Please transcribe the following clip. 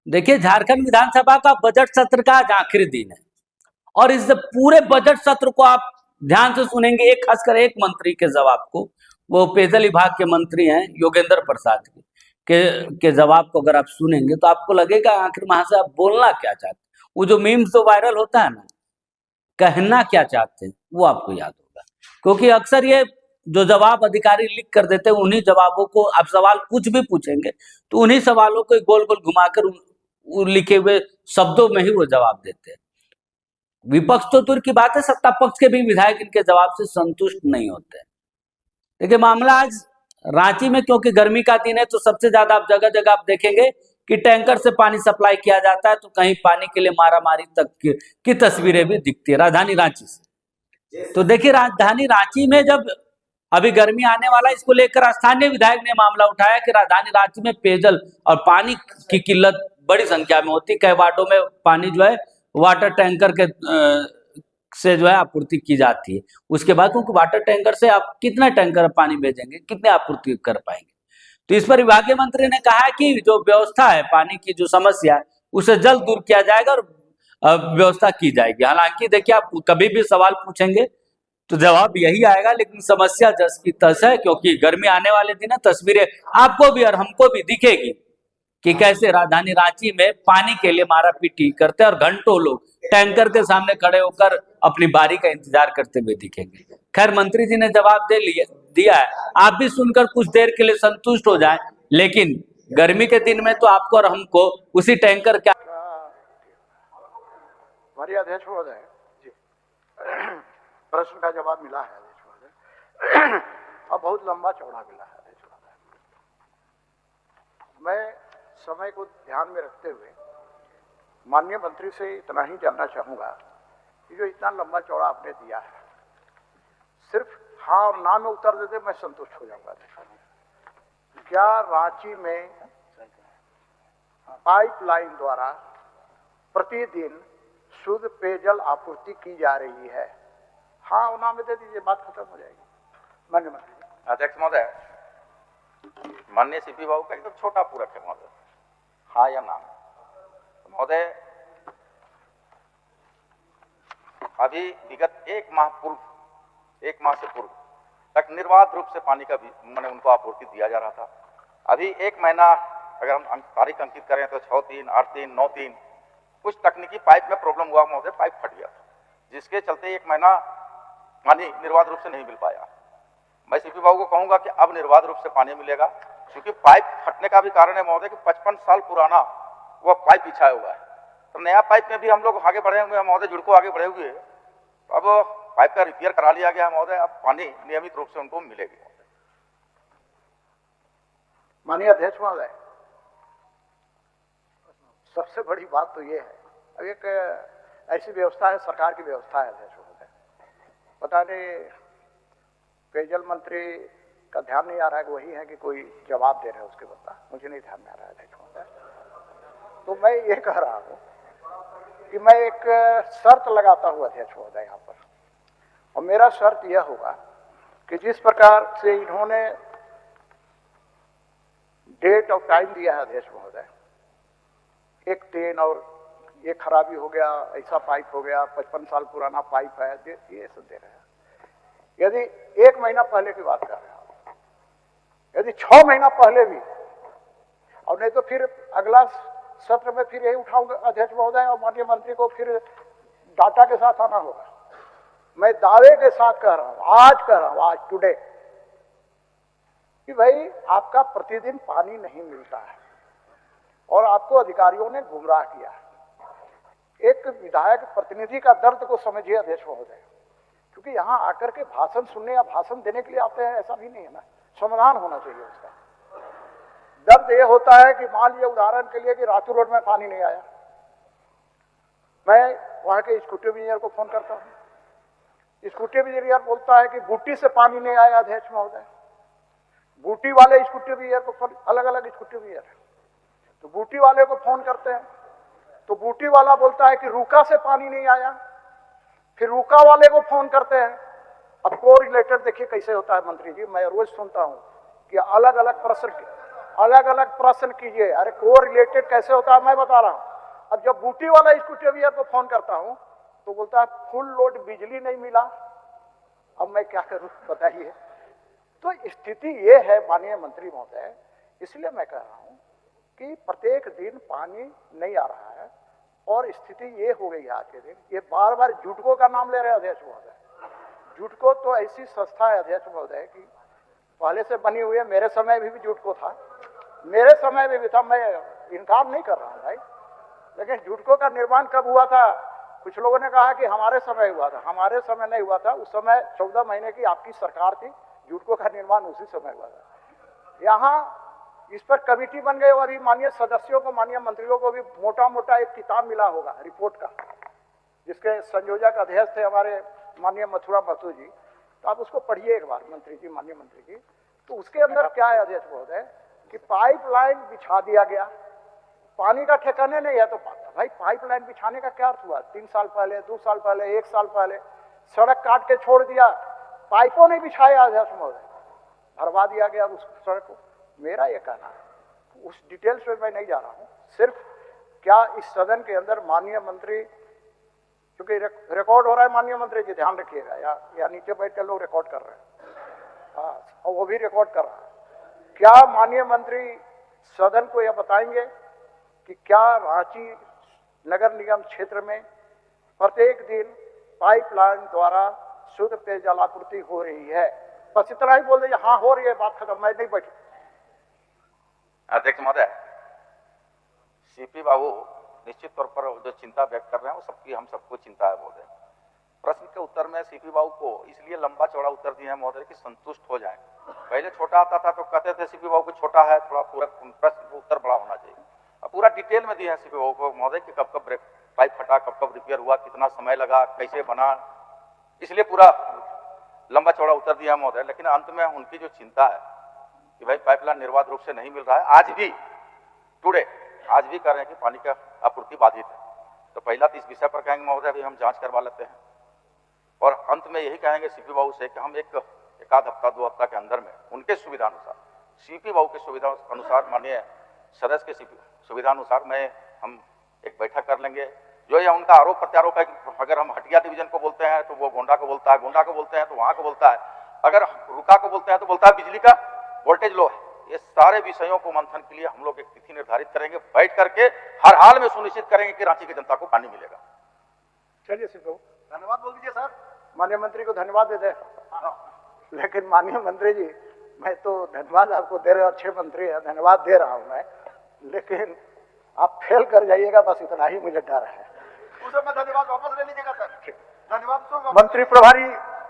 देखिए, झारखंड विधानसभा का बजट सत्र का आज आखिरी दिन है और इस पूरे बजट सत्र को आप ध्यान से सुनेंगे, एक खासकर एक मंत्री के जवाब को, वो पेयजल विभाग के मंत्री हैं योगेंद्र प्रसाद के जवाब को अगर आप सुनेंगे तो आपको लगेगा आखिर महाशय आप बोलना क्या चाहते हैं। वो जो मीम्स जो वायरल होता है ना, कहना क्या चाहते हैं वो आपको याद होगा, क्योंकि अक्सर ये जो जवाब अधिकारी लिख कर देते हैं उन्हीं जवाबों को आप सवाल कुछ भी पूछेंगे तो उन्हीं सवालों को गोल गोल घुमाकर लिखे हुए शब्दों में ही वो जवाब देते हैं। विपक्ष तो दूर की बात है, सत्ता पक्ष के भी विधायक इनके जवाब से संतुष्ट नहीं होते। देखिए, मामला आज रांची में, क्योंकि गर्मी का दिन है तो सबसे ज्यादा आप जगह जगह आप देखेंगे कि टैंकर से पानी सप्लाई किया जाता है, तो कहीं पानी के लिए मारामारी तक की तस्वीरें भी दिखती है राजधानी रांची से। तो देखिए, राजधानी रांची में जब अभी गर्मी आने वाला, इसको लेकर स्थानीय विधायक ने मामला उठाया कि राजधानी रांची में पेयजल और पानी की किल्लत बड़ी संख्या में होती, कई वार्डों में पानी जो है वाटर टैंकर के से जो है आपूर्ति की जाती है। उसके बाद उनको वाटर टैंकर से आप कितना टैंकर पानी भेजेंगे, कितने आपूर्ति कर पाएंगे। तो इस पर विभागीय मंत्री ने कहा कि जो व्यवस्था है, पानी की जो समस्या है उसे जल्द दूर किया जाएगा और व्यवस्था की जाएगी। हालांकि देखिए, आप कभी भी सवाल पूछेंगे तो जवाब यही आएगा, लेकिन समस्या जस की तस है, क्योंकि गर्मी आने वाले दिन है। तस्वीरें आपको भी और हमको भी दिखेगी कि कैसे राजधानी रांची में पानी के लिए मारापीटी करते हैं और घंटों लोग टैंकर के सामने खड़े होकर अपनी बारी का इंतजार करते हुए दिखेंगे। खैर, मंत्री जी ने जवाब दिया है, आप भी सुनकर कुछ देर के लिए संतुष्ट हो जाएं, लेकिन गर्मी के दिन में तो आपको और हमको उसी टैंकर क्या हमारी अध्यक्ष महोदय जी, प्रश्न का जवाब मिला है अध्यक्ष महोदय, और बहुत लंबा चौड़ा मिला है अध्यक्ष महोदय। मैं समय को ध्यान में रखते हुए माननीय मंत्री से इतना ही जानना चाहूंगा कि जो इतना लंबा चौड़ा आपने दिया है, सिर्फ हाँ और ना में उत्तर देते मैं संतुष्ट हो जाऊंगा। क्या रांची में पाइपलाइन द्वारा प्रतिदिन शुद्ध पेयजल आपूर्ति की जा रही है? हाँ और ना में दे दीजिए, बात खत्म हो जाएगी। माननीय मंत्री। अध्यक्ष महोदय, माननीय सीपी बाबू का एकदम छोटा पूरक है महोदय, हाँ या ना। महोदय, अभी विगत एक माह से पूर्व तक निर्बाध रूप से पानी का मैंने उनको आपूर्ति दिया जा रहा था। अभी एक महीना अगर हम तारीख अंकित करें तो 6-3, 8-3, 9-3 कुछ तकनीकी पाइप में प्रॉब्लम हुआ महोदय, पाइप फट गया, जिसके चलते एक महीना पानी निर्बाध रूप से नहीं मिल पाया। मैं सीपी बाबू को कहूंगा कि अब निर्बाध रूप से पानी मिलेगा, क्योंकि पाइप फटने का भी कारण है महोदय कि 55 साल पुराना वह पाइप बिछाया हुआ है। तो नया पाइप में भी हम लोग आगे बढ़े हुए हैं महोदय, जुड़को आगे बढ़े हुए। अब पाइप का रिपेयर करा लिया गया है महोदय, अब पानी नियमित रूप से उनको मिलेगी। माननीय अध्यक्ष महोदय, सबसे बड़ी बात तो ये है, अब एक ऐसी व्यवस्था है, सरकार की व्यवस्था है अध्यक्ष महोदय, पता नहीं पेयजल मंत्री का ध्यान नहीं आ रहा है कि वही है कि कोई जवाब दे रहे हैं उसके बता, मुझे नहीं ध्यान में आ रहा है अध्यक्ष महोदय। तो मैं ये कह रहा हूं कि मैं एक शर्त लगाता हूं अध्यक्ष महोदय यहाँ पर, और मेरा शर्त यह होगा कि जिस प्रकार से इन्होंने डेट और टाइम दिया है अध्यक्ष महोदय, 1-3 और ये खराबी हो गया, ऐसा पाइप हो गया, 55 साल पुराना पाइप है, ये सब दे रहे हैं। यदि 1 महीना पहले की बात कर रहे हैं, यदि 6 महीना पहले भी, और नहीं तो फिर अगला सत्र में फिर यही उठाऊंगा अध्यक्ष महोदय, और माननीय मंत्री को फिर डाटा के साथ आना होगा। मैं दावे के साथ कह रहा हूं, आज कह रहा हूं, आज टुडे, कि भाई आपका प्रतिदिन पानी नहीं मिलता है और आपको अधिकारियों ने गुमराह किया है। एक विधायक प्रतिनिधि का दर्द को समझिए अध्यक्ष महोदय, क्योंकि यहां आकर के भाषण सुनने या भाषण देने के लिए आते हैं ऐसा भी नहीं है ना, समाधान होना चाहिए उसका। दर्द ये होता है कि मान लीजिए उदाहरण के लिए कि रातू रोड में पानी नहीं आया, मैं वहां के स्कूटी इंजीनियर को फोन करता हूं, स्कूटी इंजीनियर बोलता है कि बूटी से पानी नहीं आया अध्यक्ष महोदय। बूटी वाले स्कूटी इंजीनियर को फोन, अलग अलग स्कूटी इंजीनियर, तो बूटी वाले को फोन करते हैं तो बूटी वाला बोलता है कि रूका से पानी नहीं आया, फिर रूका वाले को फोन करते हैं। अब को रिलेटेड देखिए कैसे होता है मंत्री जी, मैं रोज सुनता हूं कि अलग अलग प्रश्न अलग अलग प्रश्न कीजिए। अरे को रिलेटेड कैसे होता है मैं बता रहा हूँ। अब जब बूटी वाला स्कूटेवियर को फोन करता हूँ तो बोलता है फुल लोड बिजली नहीं मिला। अब मैं क्या करूं बताइए। तो स्थिति ये है माननीय मंत्री महोदय, इसलिए मैं कह रहा हूं कि प्रत्येक दिन पानी नहीं आ रहा है और स्थिति ये हो गई है आज के दिन। ये बार बार जुटको का नाम ले रहे हैं अध्यक्ष महोदय। जुटको तो ऐसी संस्था है अध्यक्ष महोदय की पहले से बनी हुई है। मेरे समय भी जुटको था, मेरे समय में भी था, मैं इनकार नहीं कर रहा हूं भाई। लेकिन जुटको का निर्माण कब हुआ था? कुछ लोगों ने कहा कि हमारे समय हुआ था। हमारे समय नहीं हुआ था। उस समय 14 महीने की आपकी सरकार थी, जुटको का निर्माण उसी समय हुआ था। यहाँ इस पर कमेटी बन गई और अभी माननीय सदस्यों को, माननीय मंत्रियों को भी मोटा मोटा एक किताब मिला होगा रिपोर्ट का, जिसके संयोजक अध्यक्ष थे हमारे माननीय मथुरा महतो जी। तो आप उसको पढ़िए एक बार मंत्री जी, माननीय मंत्री जी। तो उसके अंदर क्या है अध्यक्ष महोदय कि पाइपलाइन बिछा दिया गया, पानी का ठिकाने नहीं है। तो भाई पाइपलाइन बिछाने का क्या अर्थ हुआ? 3 साल पहले, 2 साल पहले, 1 साल पहले सड़क काट के छोड़ दिया, पाइपों नहीं बिछाया अध्यक्ष महोदय, भरवा दिया गया उस सड़क को। मेरा ये कहना है, उस डिटेल्स में मैं नहीं जा रहा हूँ। सिर्फ क्या इस सदन के अंदर माननीय मंत्री, क्योंकि रिकॉर्ड हो रहा है माननीय मंत्री जी, ध्यान रखिएगा, या नीचे बैठ कर लोग रिकॉर्ड कर रहे हैं, और वो भी रिकॉर्ड कर रहा है। क्या माननीय मंत्री सदन को यह बताएंगे कि क्या रांची नगर निगम क्षेत्र में प्रत्येक दिन पाइपलाइन द्वारा शुद्ध पेयजल आपूर्ति हो रही है? बस इतना ही बोल दीजिए, हाँ हो रही है, बात खत्म, मैं नहीं बैठू। अध्यक्ष महोदय, सीपी बाबू निश्चित तौर पर जो चिंता व्यक्त कर रहे हैं वो सबकी, हम सबको चिंता है महोदय। प्रश्न के उत्तर में सीपी बाबू को इसलिए लंबा चौड़ा उत्तर दिया है महोदय कि संतुष्ट हो जाए। पहले छोटा आता था तो कहते थे सीपी बाबू को छोटा है, थोड़ा पूरा प्रश्न उत्तर बड़ा होना चाहिए। अब पूरा डिटेल में दिया है सीपी बाबू को महोदय कि कब कब पाइप फटा, कब कब रिपेयर हुआ, कितना समय लगा, कैसे बना, इसलिए पूरा लंबा चौड़ा उत्तर दिया महोदय। लेकिन अंत में उनकी जो चिंता है कि भाई पाइपलाइन निर्बाध रूप से नहीं मिल रहा है, आज भी टुडे आज भी कह रहे हैं कि पानी का आपूर्ति बाधित है। तो पहला तो इस विषय पर कहेंगे महोदय, अभी हम जांच करवा लेते हैं, और अंत में यही कहेंगे सीपी बाबू से कि हम एक आध हफ्ता 2 हफ्ता के अंदर में उनके सुविधा अनुसार, सीपी बाबू की सुविधा अनुसार, माननीय सदस्य के सुविधा अनुसार हम एक बैठक कर लेंगे। जो ये उनका आरोप प्रत्यारोप है कि अगर हम हटिया डिवीजन को बोलते हैं तो वो गोंडा को बोलता है, गोंडा को बोलते हैं तो वहां को बोलता है, अगर रुका को बोलते हैं तो बोलता है बिजली का वोल्टेज लो है। ये सारे विषयों को मंथन के लिए हम लोग एक तिथि निर्धारित करेंगे, बैठ करके हर हाल में सुनिश्चित करेंगे कि रांची की जनता को पानी मिलेगा। चलिए सिंह, धन्यवाद बोल दीजिए सर। माननीय मंत्री को धन्यवाद दे दे। लेकिन माननीय मंत्री जी, मैं तो धन्यवाद आपको दे रहे, अच्छे मंत्री है, धन्यवाद दे रहा हूं मैं, लेकिन आप फेल कर जाइएगा, बस इतना ही मुझे डर है। उसे मैं धन्यवाद वापस ले लीजिएगा सर। धन्यवाद मंत्री प्रभारी